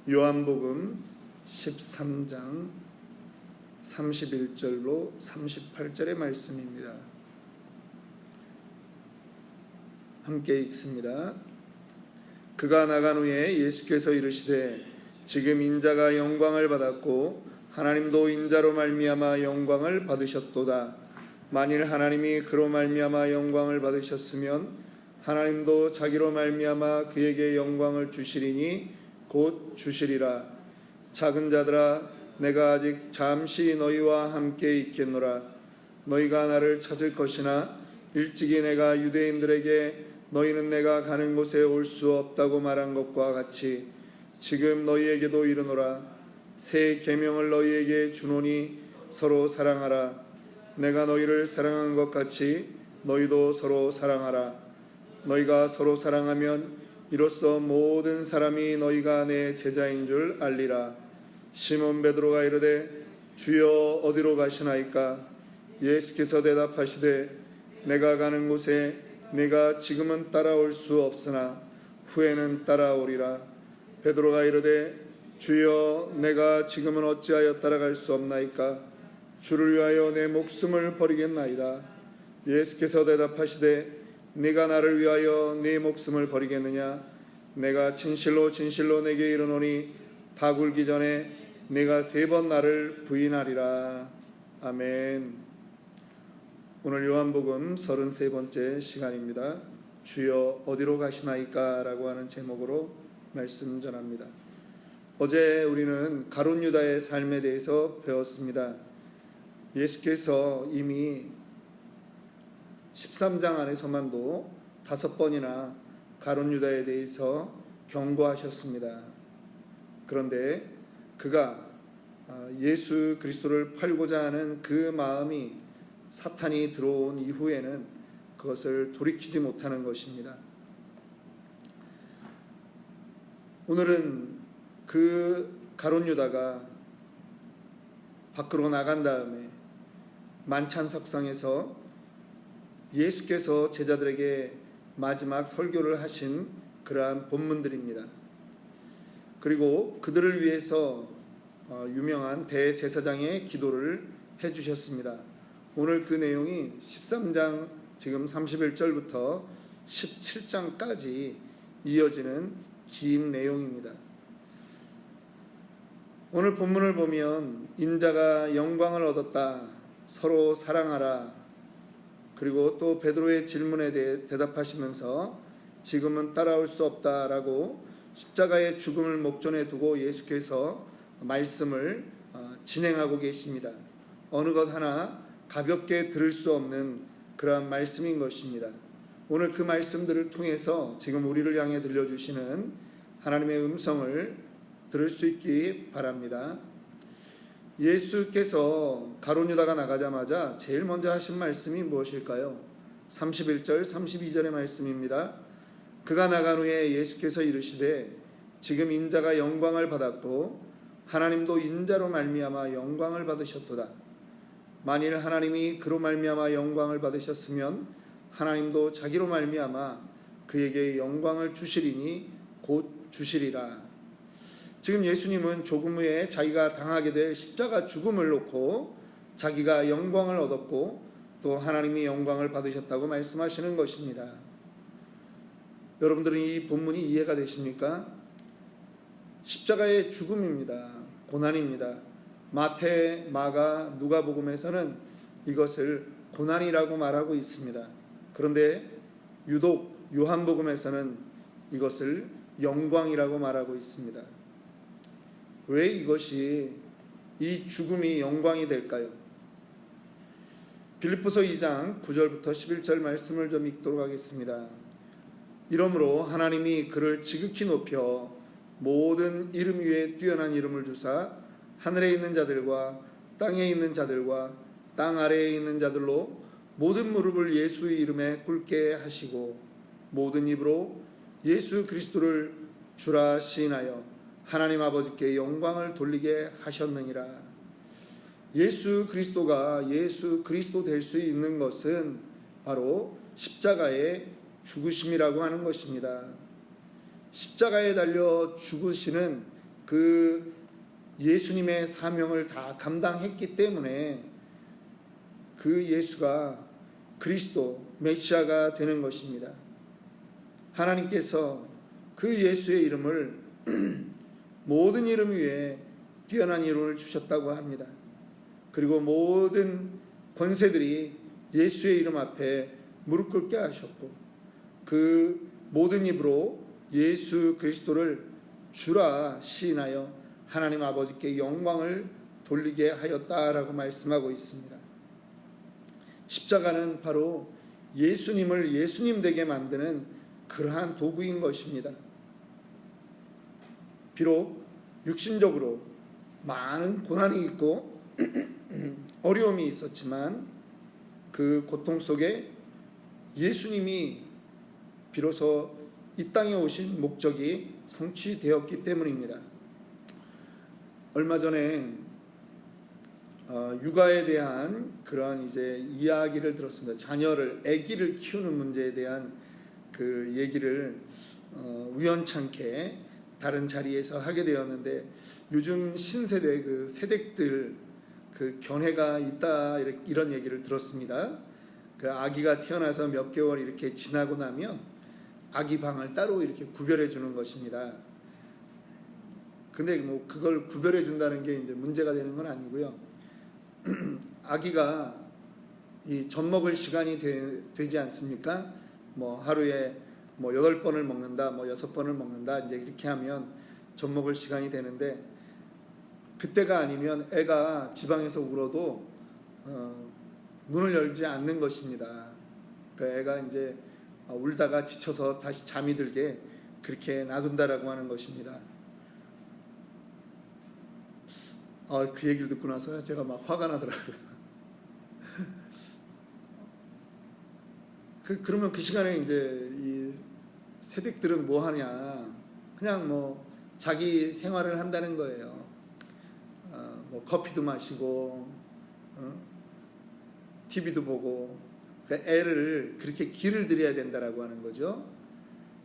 요한복음 13장 31절로 38절의 말씀입니다. 함께 읽습니다. 그가 나간 후에 예수께서 이르시되 지금 인자가 영광을 받았고 하나님도 인자로 말미암아 영광을 받으셨도다. 만일 하나님이 그로 말미암아 영광을 받으셨으면 하나님도 자기로 말미암아 그에게 영광을 주시리니 곧 주시리라. 작은 자들아, 내가 아직 잠시 너희와 함께 있겠노라. 너희가 나를 찾을 것이나 일찍이 내가 유대인들에게 너희는 내가 가는 곳에 올 수 없다고 말한 것과 같이 지금 너희에게도 이르노라. 새 계명을 너희에게 주노니 서로 사랑하라. 내가 너희를 사랑한 것 같이 너희도 서로 사랑하라. 너희가 서로 사랑하면 이로써 모든 사람이 너희가 내 제자인 줄 알리라. 시몬 베드로가 이르되 주여 어디로 가시나이까? 예수께서 대답하시되 내가 가는 곳에 내가 지금은 따라올 수 없으나 후에는 따라오리라. 베드로가 이르되 주여 내가 지금은 어찌하여 따라갈 수 없나이까? 주를 위하여 내 목숨을 버리겠나이다. 예수께서 대답하시되 네가 나를 위하여 네 목숨을 버리겠느냐? 내가 진실로 진실로 내게 이르노니 다 굴기 전에 네가 3번 나를 부인하리라. 아멘. 오늘 요한복음 33번째 시간입니다. 주여 어디로 가시나이까? 라고 하는 제목으로 말씀 전합니다. 어제 우리는 가룟 유다의 삶에 대해서 배웠습니다. 예수께서 이미 13장 안에서만도 5번이나 가룟 유다에 대해서 경고하셨습니다. 그런데 그가 예수 그리스도를 팔고자 하는 그 마음이 사탄이 들어온 이후에는 그것을 돌이키지 못하는 것입니다. 오늘은 그 가룟 유다가 밖으로 나간 다음에 만찬석상에서 예수께서 제자들에게 마지막 설교를 하신 그러한 본문들입니다. 그리고 그들을 위해서 유명한 대제사장의 기도를 해주셨습니다. 오늘 그 내용이 13장 지금 31절부터 17장까지 이어지는 긴 내용입니다. 오늘 본문을 보면 인자가 영광을 얻었다, 서로 사랑하라, 그리고 또 베드로의 질문에 대해 대답하시면서 지금은 따라올 수 없다라고 십자가의 죽음을 목전에 두고 예수께서 말씀을 진행하고 계십니다. 어느 것 하나 가볍게 들을 수 없는 그러한 말씀인 것입니다. 오늘 그 말씀들을 통해서 지금 우리를 향해 들려주시는 하나님의 음성을 들을 수 있기 바랍니다. 예수께서 가룟 유다가 나가자마자 제일 먼저 하신 말씀이 무엇일까요? 31절 32절의 말씀입니다. 그가 나간 후에 예수께서 이르시되 지금 인자가 영광을 받았고 하나님도 인자로 말미암아 영광을 받으셨도다. 만일 하나님이 그로 말미암아 영광을 받으셨으면 하나님도 자기로 말미암아 그에게 영광을 주시리니 곧 주시리라. 지금 예수님은 조금 후에 자기가 당하게 될 십자가 죽음을 놓고 자기가 영광을 얻었고 또 하나님이 영광을 받으셨다고 말씀하시는 것입니다. 여러분들은 이 본문이 이해가 되십니까? 십자가의 죽음입니다. 고난입니다. 마태, 마가, 누가복음에서는 이것을 고난이라고 말하고 있습니다. 그런데 유독 요한복음에서는 이것을 영광이라고 말하고 있습니다. 왜 이것이 이 죽음이 영광이 될까요? 빌립보서 2장 9절부터 11절 말씀을 좀 읽도록 하겠습니다. 이러므로 하나님이 그를 지극히 높여 모든 이름 위에 뛰어난 이름을 주사 하늘에 있는 자들과 땅에 있는 자들과 땅 아래에 있는 자들로 모든 무릎을 예수의 이름에 꿇게 하시고 모든 입으로 예수 그리스도를 주라 시인하여 하나님 아버지께 영광을 돌리게 하셨느니라. 예수 그리스도가 예수 그리스도 될 수 있는 것은 바로 십자가의 죽으심이라고 하는 것입니다. 십자가에 달려 죽으시는 그 예수님의 사명을 다 감당했기 때문에 그 예수가 그리스도 메시아가 되는 것입니다. 하나님께서 그 예수의 이름을 모든 이름 위에 뛰어난 이름을 주셨다고 합니다. 그리고 모든 권세들이 예수의 이름 앞에 무릎 꿇게 하셨고 그 모든 입으로 예수 그리스도를 주라 시인하여 하나님 아버지께 영광을 돌리게 하였다라고 말씀하고 있습니다. 십자가는 바로 예수님을 예수님 되게 만드는 그러한 도구인 것입니다. 비록 육신적으로 많은 고난이 있고 어려움이 있었지만 그 고통 속에 예수님이 비로소 이 땅에 오신 목적이 성취되었기 때문입니다. 얼마 전에 육아에 대한 그런 이제 이야기를 들었습니다. 아기를 키우는 문제에 대한 그 얘기를 우연찮게 다른 자리에서 하게 되었는데 요즘 신세대 그 세댁들 그 견해가 있다 이런 얘기를 들었습니다. 그 아기가 태어나서 몇 개월 이렇게 지나고 나면 아기 방을 따로 이렇게 구별해 주는 것입니다. 근데 뭐 그걸 구별해 준다는 게 이제 문제가 되는 건 아니고요. 아기가 이 젖 먹을 시간이 되지 않습니까? 뭐 하루에 뭐 8번을 먹는다, 뭐 6번을 먹는다 이제 이렇게 하면 젖 먹을 시간이 되는데 그때가 아니면 애가 지방에서 울어도 문을 열지 않는 것입니다. 그 애가 이제 울다가 지쳐서 다시 잠이 들게 그렇게 놔둔다라고 하는 것입니다. 그 얘기를 듣고 나서 제가 막 화가 나더라고요. 그러면 그 시간에 이제 이 세댁들은 뭐 하냐? 그냥 뭐 자기 생활을 한다는 거예요. 뭐 커피도 마시고, TV도 보고, 그러니까 애를 그렇게 기를 들여야 된다라고 하는 거죠.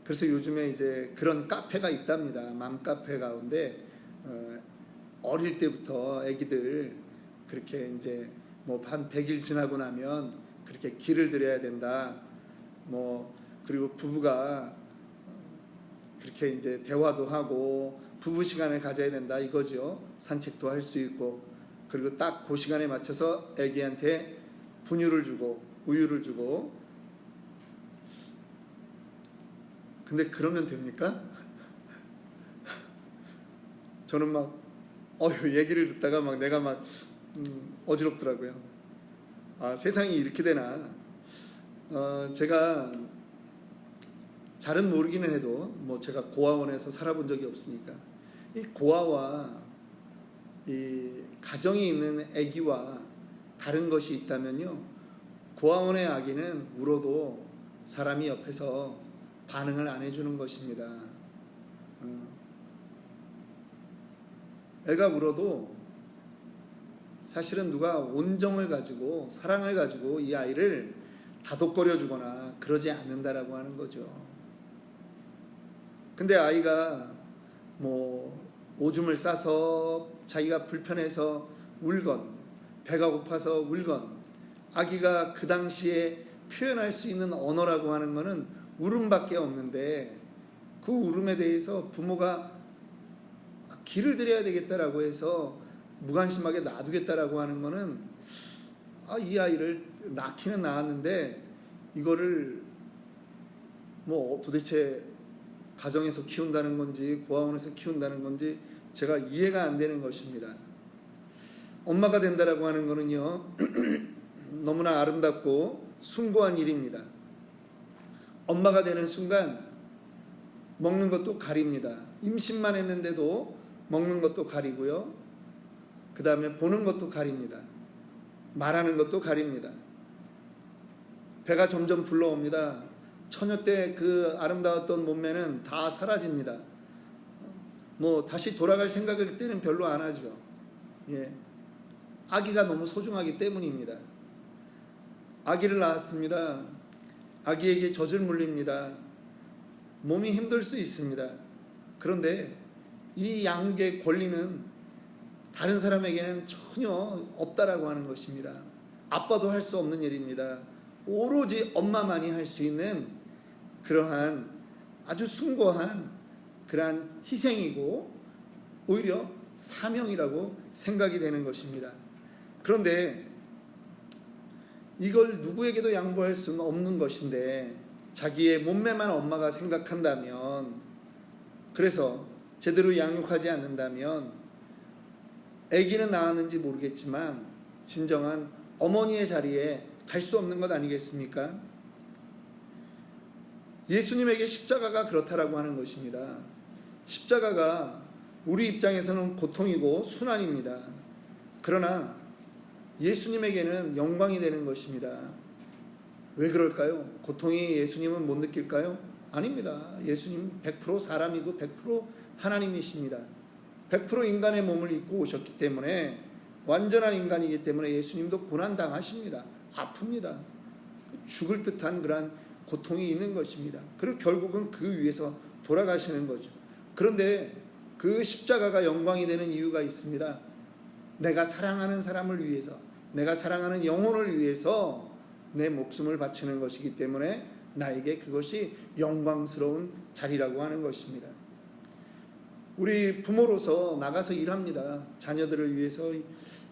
그래서 요즘에 이제 그런 카페가 있답니다. 맘카페 가운데 어릴 때부터 애기들 그렇게 이제 뭐 한 100일 지나고 나면 그렇게 기를 들여야 된다. 뭐 그리고 부부가 그렇게 이제 대화도 하고 부부 시간을 가져야 된다 이거죠. 산책도 할 수 있고 그리고 딱 그 시간에 맞춰서 애기한테 분유를 주고 우유를 주고. 근데 그러면 됩니까? 저는 막 얘기를 듣다가 막 내가 막 어지럽더라고요. 세상이 이렇게 되나. 제가 잘은 모르기는 해도 뭐 제가 고아원에서 살아본 적이 없으니까 이 고아와 이 가정이 있는 아기와 다른 것이 있다면요, 고아원의 아기는 울어도 사람이 옆에서 반응을 안 해주는 것입니다. 애가 울어도 사실은 누가 온정을 가지고 사랑을 가지고 이 아이를 다독거려 주거나 그러지 않는다라고 하는 거죠. 근데 아이가 뭐 오줌을 싸서 자기가 불편해서 울건 배가 고파서 울건 아기가 그 당시에 표현할 수 있는 언어라고 하는 거는 울음밖에 없는데 그 울음에 대해서 부모가 기를 들여야 되겠다라고 해서 무관심하게 놔두겠다라고 하는 거는 이 아이를 낳기는 낳았는데 이거를 뭐 도대체 가정에서 키운다는 건지 고아원에서 키운다는 건지 제가 이해가 안 되는 것입니다. 엄마가 된다라고 하는 거는요 너무나 아름답고 숭고한 일입니다. 엄마가 되는 순간 먹는 것도 가립니다. 임신만 했는데도 먹는 것도 가리고요, 그 다음에 보는 것도 가립니다. 말하는 것도 가립니다. 배가 점점 불러옵니다. 처녀 때 그 아름다웠던 몸매는 다 사라집니다. 뭐 다시 돌아갈 생각을 그때는 별로 안 하죠. 아기가 너무 소중하기 때문입니다. 아기를 낳았습니다. 아기에게 젖을 물립니다. 몸이 힘들 수 있습니다. 그런데 이 양육의 권리는 다른 사람에게는 전혀 없다라고 하는 것입니다. 아빠도 할 수 없는 일입니다. 오로지 엄마만이 할 수 있는 그러한 아주 숭고한 그러한 희생이고 오히려 사명이라고 생각이 되는 것입니다. 그런데 이걸 누구에게도 양보할 수는 없는 것인데 자기의 몸매만 엄마가 생각한다면, 그래서 제대로 양육하지 않는다면 아기는 낳았는지 모르겠지만 진정한 어머니의 자리에 갈 수 없는 것 아니겠습니까? 예수님에게 십자가가 그렇다라고 하는 것입니다. 십자가가 우리 입장에서는 고통이고 순환입니다. 그러나 예수님에게는 영광이 되는 것입니다. 왜 그럴까요? 고통이 예수님은 못 느낄까요? 아닙니다. 예수님 100% 사람이고 100% 하나님이십니다. 100% 인간의 몸을 입고 오셨기 때문에, 완전한 인간이기 때문에 예수님도 고난당하십니다. 아픕니다. 죽을 듯한 그러한 고통이 있는 것입니다. 그리고 결국은 그 위에서 돌아가시는 거죠. 그런데 그 십자가가 영광이 되는 이유가 있습니다. 내가 사랑하는 사람을 위해서, 내가 사랑하는 영혼을 위해서 내 목숨을 바치는 것이기 때문에 나에게 그것이 영광스러운 자리라고 하는 것입니다. 우리 부모로서 나가서 일합니다. 자녀들을 위해서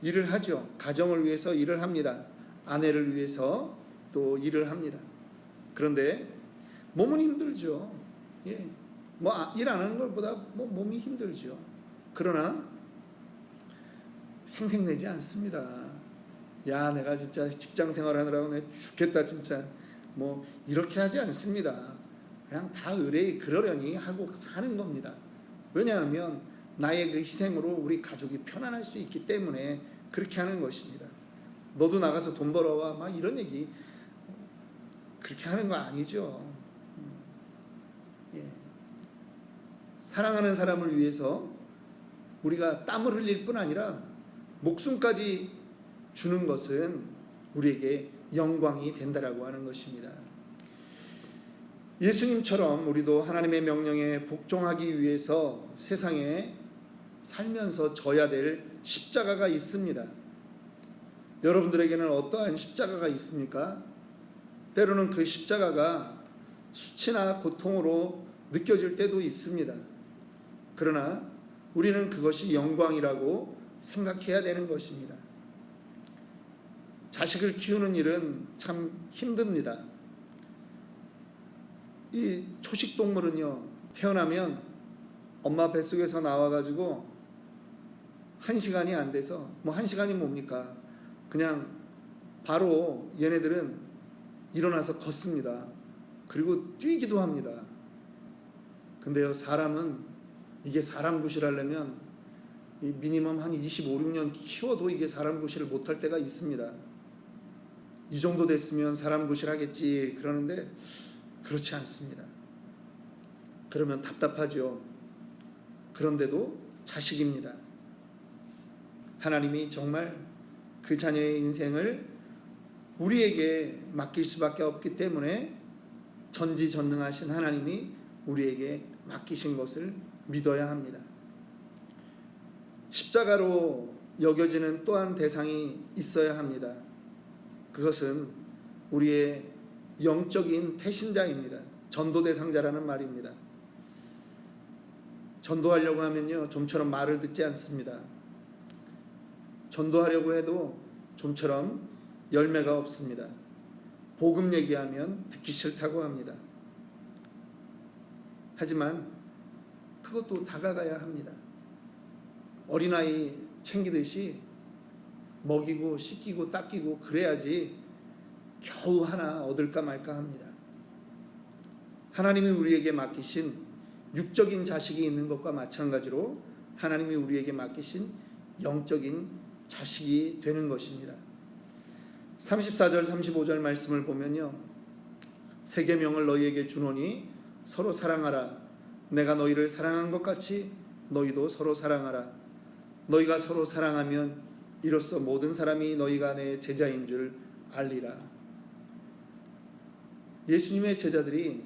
일을 하죠. 가정을 위해서 일을 합니다. 아내를 위해서 또 일을 합니다. 그런데 몸은 힘들죠. 예. 일 안 하는 것보다 몸이 힘들죠. 그러나 생색내지 않습니다. 야, 내가 진짜 직장 생활하느라고 내가 죽겠다 진짜, 이렇게 하지 않습니다. 그냥 다 의뢰이 그러려니 하고 사는 겁니다. 왜냐하면 나의 그 희생으로 우리 가족이 편안할 수 있기 때문에 그렇게 하는 것입니다. 너도 나가서 돈 벌어와 막 이런 얘기 그렇게 하는 거 아니죠. 예. 사랑하는 사람을 위해서 우리가 땀을 흘릴 뿐 아니라 목숨까지 주는 것은 우리에게 영광이 된다라고 하는 것입니다. 예수님처럼 우리도 하나님의 명령에 복종하기 위해서 세상에 살면서 져야 될 십자가가 있습니다. 여러분들에게는 어떠한 십자가가 있습니까? 때로는 그 십자가가 수치나 고통으로 느껴질 때도 있습니다. 그러나 우리는 그것이 영광이라고 생각해야 되는 것입니다. 자식을 키우는 일은 참 힘듭니다. 이 초식동물은요, 태어나면 엄마 뱃속에서 나와가지고 1시간이 안 돼서, 1시간이 뭡니까? 그냥 바로 얘네들은 일어나서 걷습니다. 그리고 뛰기도 합니다. 근데요, 사람은 이게 사람 구실하려면 미니멈 한 25, 6년 키워도 이게 사람 구실을 못할 때가 있습니다. 이 정도 됐으면 사람 구실하겠지 그러는데 그렇지 않습니다. 그러면 답답하죠. 그런데도 자식입니다. 하나님이 정말 그 자녀의 인생을 우리에게 맡길 수밖에 없기 때문에 전지전능하신 하나님이 우리에게 맡기신 것을 믿어야 합니다. 십자가로 여겨지는 또한 대상이 있어야 합니다. 그것은 우리의 영적인 태신자입니다. 전도 대상자라는 말입니다. 전도하려고 하면요, 좀처럼 말을 듣지 않습니다. 전도하려고 해도 좀처럼 열매가 없습니다. 복음 얘기하면 듣기 싫다고 합니다. 하지만 그것도 다가가야 합니다. 어린아이 챙기듯이 먹이고 씻기고 닦이고 그래야지 겨우 하나 얻을까 말까 합니다. 하나님이 우리에게 맡기신 육적인 자식이 있는 것과 마찬가지로 하나님이 우리에게 맡기신 영적인 자식이 되는 것입니다. 34절 35절 말씀을 보면요, 새 계명을 너희에게 주노니 서로 사랑하라. 내가 너희를 사랑한 것 같이 너희도 서로 사랑하라. 너희가 서로 사랑하면 이로써 모든 사람이 너희가 내 제자인 줄 알리라. 예수님의 제자들이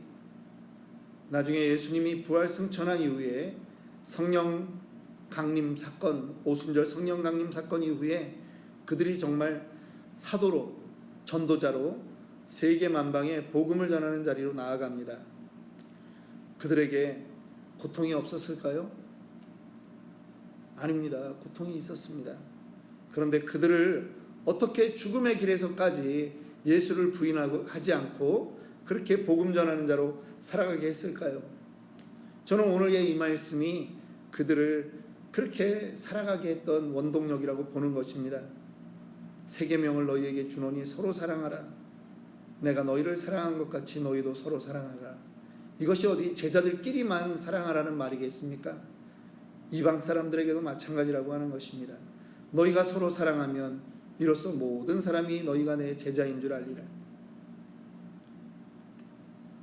나중에 예수님이 부활 승천한 이후에 성령 강림 사건, 오순절 성령 강림 사건 이후에 그들이 정말 사도로, 전도자로 세계 만방에 복음을 전하는 자리로 나아갑니다. 그들에게 고통이 없었을까요? 아닙니다. 고통이 있었습니다. 그런데 그들을 어떻게 죽음의 길에서까지 예수를 부인하지 않고 그렇게 복음 전하는 자로 살아가게 했을까요? 저는 오늘의 이 말씀이 그들을 그렇게 살아가게 했던 원동력이라고 보는 것입니다. 세 계명을 너희에게 주노니 서로 사랑하라. 내가 너희를 사랑한 것 같이 너희도 서로 사랑하라. 이것이 어디 제자들끼리만 사랑하라는 말이겠습니까? 이방 사람들에게도 마찬가지라고 하는 것입니다. 너희가 서로 사랑하면 이로써 모든 사람이 너희가 내 제자인 줄 알리라.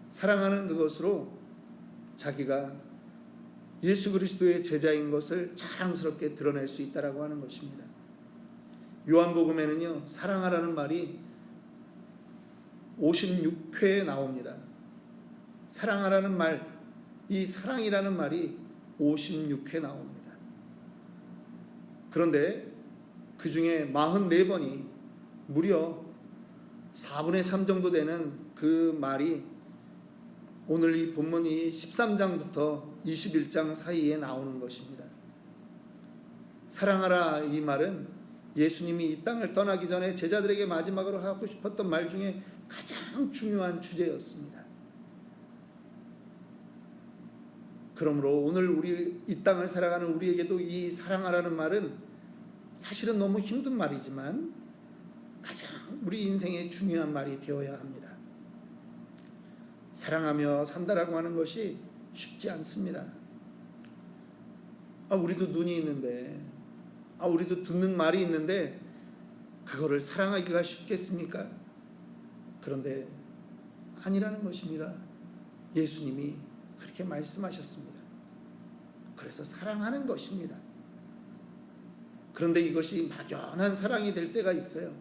사랑하는 그것으로 자기가 예수 그리스도의 제자인 것을 자랑스럽게 드러낼 수 있다라고 하는 것입니다. 요한복음에는요, 사랑하라는 말이 56회에 나옵니다. 사랑하라는 말, 이 사랑이라는 말이 56회 나옵니다. 그런데 그 중에 44번이 무려 4분의 3 정도 되는 그 말이 오늘 이 본문이 13장부터 21장 사이에 나오는 것입니다. 사랑하라 이 말은 예수님이 이 땅을 떠나기 전에 제자들에게 마지막으로 하고 싶었던 말 중에 가장 중요한 주제였습니다. 그러므로 오늘 우리 이 땅을 살아가는 우리에게도 이 사랑하라는 말은 사실은 너무 힘든 말이지만 가장 우리 인생에 중요한 말이 되어야 합니다. 사랑하며 산다라고 하는 것이 쉽지 않습니다. 우리도 눈이 있는데, 우리도 듣는 말이 있는데 그거를 사랑하기가 쉽겠습니까? 그런데 아니라는 것입니다. 예수님이 그렇게 말씀하셨습니다. 그래서 사랑하는 것입니다. 그런데 이것이 막연한 사랑이 될 때가 있어요.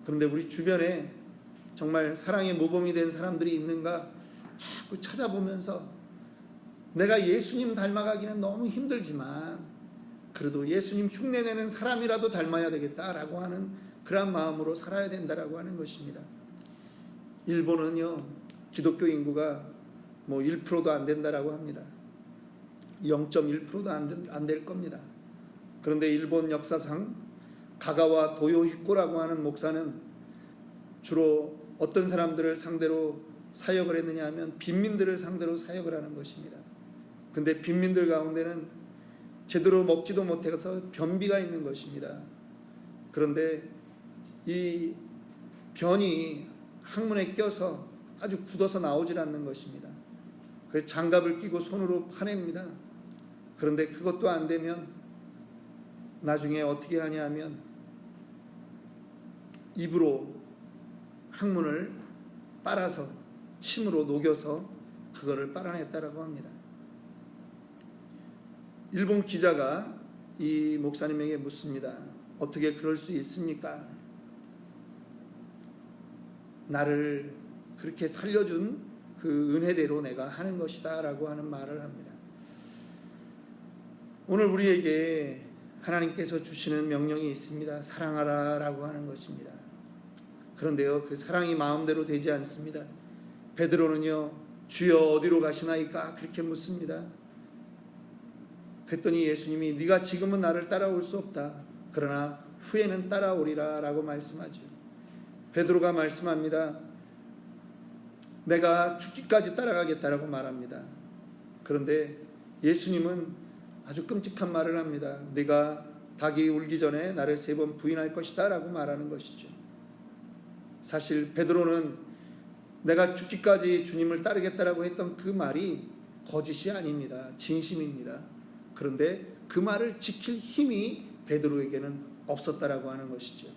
그런데 우리 주변에 정말 사랑의 모범이 된 사람들이 있는가 자꾸 찾아보면서 내가 예수님 닮아가기는 너무 힘들지만 그래도 예수님 흉내내는 사람이라도 닮아야 되겠다라고 하는 그런 마음으로 살아야 된다라고 하는 것입니다. 일본은요, 기독교 인구가 1%도 안 된다라고 합니다. 0.1%도 안 될 겁니다. 그런데 일본 역사상 가가와 도요히코라고 하는 목사는 주로 어떤 사람들을 상대로 사역을 했느냐 하면 빈민들을 상대로 사역을 하는 것입니다. 근데 빈민들 가운데는 제대로 먹지도 못해서 변비가 있는 것입니다. 그런데 이 변이 항문에 껴서 아주 굳어서 나오질 않는 것입니다. 그래서 장갑을 끼고 손으로 파냅니다. 그런데 그것도 안 되면 나중에 어떻게 하냐 하면 입으로 항문을 빨아서 침으로 녹여서 그거를 빨아냈다라고 합니다. 일본 기자가 이 목사님에게 묻습니다. 어떻게 그럴 수 있습니까? 나를 그렇게 살려준 그 은혜대로 내가 하는 것이다 라고 하는 말을 합니다. 오늘 우리에게 하나님께서 주시는 명령이 있습니다. 사랑하라 라고 하는 것입니다. 그런데요, 그 사랑이 마음대로 되지 않습니다. 베드로는요, 주여 어디로 가시나이까 그렇게 묻습니다. 그랬더니 예수님이 네가 지금은 나를 따라올 수 없다. 그러나 후에는 따라오리라 라고 말씀하죠. 베드로가 말씀합니다. 내가 죽기까지 따라가겠다라고 말합니다. 그런데 예수님은 아주 끔찍한 말을 합니다. 네가 닭이 울기 전에 나를 3번 부인할 것이다 라고 말하는 것이죠. 사실 베드로는 내가 죽기까지 주님을 따르겠다라고 했던 그 말이 거짓이 아닙니다. 진심입니다. 그런데 그 말을 지킬 힘이 베드로에게는 없었다라고 하는 것이죠.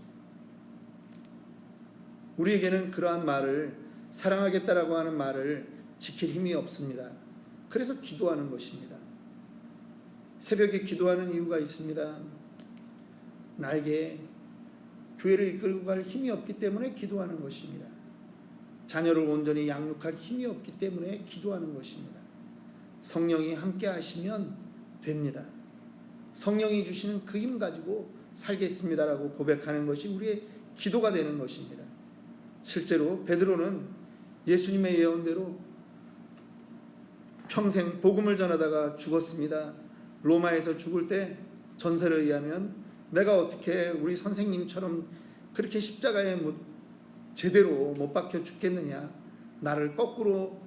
우리에게는 그러한 말을, 사랑하겠다라고 하는 말을 지킬 힘이 없습니다. 그래서 기도하는 것입니다. 새벽에 기도하는 이유가 있습니다. 나에게 교회를 이끌고 갈 힘이 없기 때문에 기도하는 것입니다. 자녀를 온전히 양육할 힘이 없기 때문에 기도하는 것입니다. 성령이 함께 하시면 됩니다. 성령이 주시는 그 힘 가지고 살겠습니다라고 고백하는 것이 우리의 기도가 되는 것입니다. 실제로 베드로는 예수님의 예언대로 평생 복음을 전하다가 죽었습니다. 로마에서 죽을 때 전설에 의하면 내가 어떻게 우리 선생님처럼 그렇게 십자가에 제대로 못 박혀 죽겠느냐, 나를 거꾸로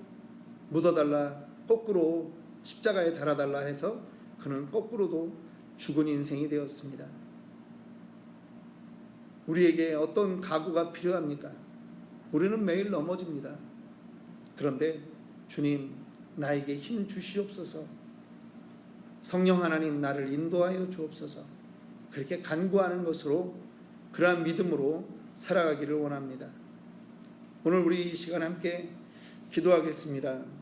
묻어달라, 거꾸로 십자가에 달아달라 해서 그는 거꾸로도 죽은 인생이 되었습니다. 우리에게 어떤 각오가 필요합니까? 우리는 매일 넘어집니다. 그런데 주님, 나에게 힘 주시옵소서, 성령 하나님 나를 인도하여 주옵소서, 그렇게 간구하는 것으로, 그러한 믿음으로 살아가기를 원합니다. 오늘 우리 이 시간 함께 기도하겠습니다.